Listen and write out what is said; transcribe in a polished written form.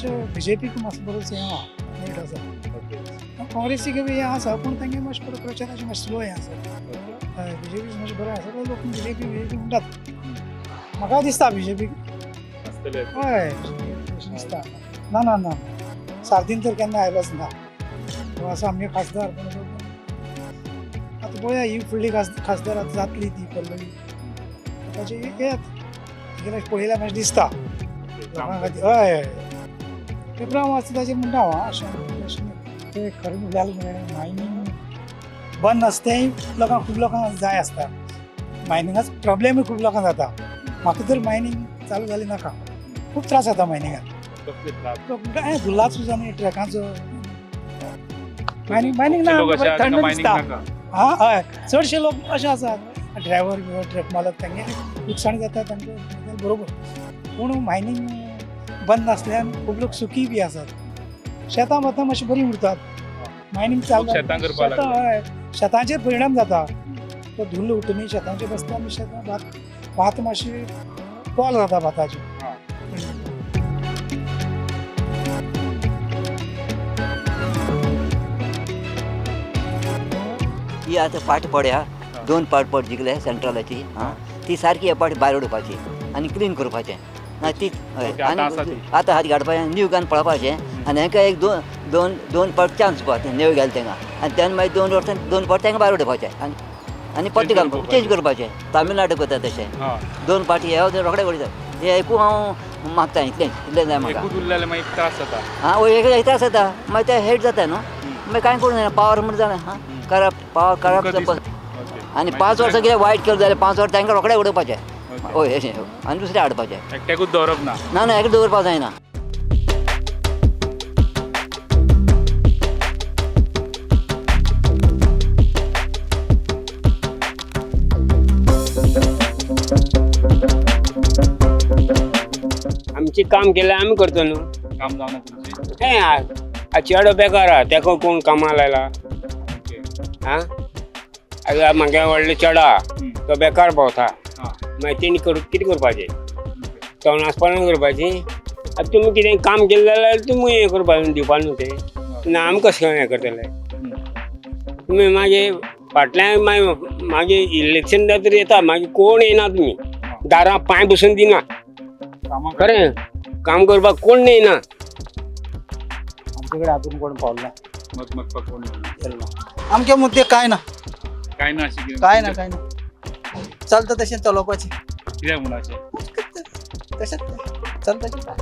मातशें बीजेपीक मातसो बरोच हें आहा नेट आसा काँग्रेसीक हें आसा पूण तांगे मातशें बरो प्रचाराचें मातशें स्लो हें आसा हय बीजेपी मातशें बरें आसा सगळे लोक बीजेपी म्हणटात म्हाका दिसता बीजेपी हय अशें दिसता ना ना ना सारथीन तर केन्ना आयलोच ना तो आसा आमगे खासदार पूण आतां पळया ही फुडली खासदार आतां जातली ती पल्लवी ताचे येत गेल्यार पळयल्यार मातशें दिसता लोकां खातीर हय पेपरां वाचता ताचेर म्हणटा हांव अशें तें खरें म्हणल्यार मायनींग बंद आसतेंय खूब लोकांक जाय आसता मायनिंगाचो प्रॉब्लेमूय खूब लोकांक जाता म्हाका तर मायनींग चालू जाली नाका खूब त्रास जाता मायनिंगान धुल्लाचो आनी ट्रॅकाचो मायनींग ना थंड दिसता हां हय चडशे लोक अशे आसात ड्रायव्हर किंवा ट्रक मालक तांगे लुकसाण जाता तांकां बरोबर पूण मायनींग बंद आसल्यान खूब लोक सुखी बी आसात शेतां वता मातशी बरी उरतात मायनींग चालू हय शेतांचेर परिणाम जाता तो धुल्ल उठून शेतांचेर बसता आनी शेतां भात मातशी पोल जाता भाताची ही आतां पाट पड्या 2 पाट जिखले सेंट्रलाची ती सारकी हे पाट भायर उडोवपाची आनी क्लीन करपाचें ती आनी आतां हात घालपाचें न्यू घालून पळोवपाचें आनी हांकां एक दोन पाट चान्स दिवपाचें नेव घाल तांकां आनी तेन्ना मागीर 2 वर्सां 2 पाट तांकां भायर उडोवपाचें आनी पट्टी घालपाचें चेंज करपाचें तामिळनाडू करता तशें 2 पाटी हे रोखडे उडयतात हे एकू हांव मागता इतलें जाय म्हाका हां एक त्रास जाता मागीर तें हेट जाता न्हू मागीर कांय करूं जायना पावर म्हणून जालें हां पावर करप आनी 5 वर्सां कितें वायट केलें जाल्यार 5 वर्सां तांकां रोखडें उडोवपाचें हय अशें आनी दुसरें हाडपाचें एकट्याकूच दवरप ना ना एकटो दवरपाक जायना आमची काम केल्यार आमी करता न्हू काम जावना तुमचें हें चेडो बेकार आहा तेका कोण कामाक लायला आं आतां म्हागे व्हडलो चेडो आहा तो बेकार भोंवता मागीर तेणी कितें करपाचें तोंडासपणां करपाची आतां तुमी कितें काम केलें जाल्यार तुमी हें करपाचें दिवपा न्हू तें ना आमी कशें हें करतले तुमी मागीर फाटल्यान मागीर इलेक्शन जातकीर येता मागीर कोण येना तुमी दारां पांय बसून दिना खरें काम करपाक कोण येना आमचे कडेन हातून कोण पावला मत मागपाक कोण येना आमचे मुद्दे कांय ना काय ना अशें कितें कांय ना चलता तशें चलोवपाचें कित्याक म्हणून अशें तशेंच चलता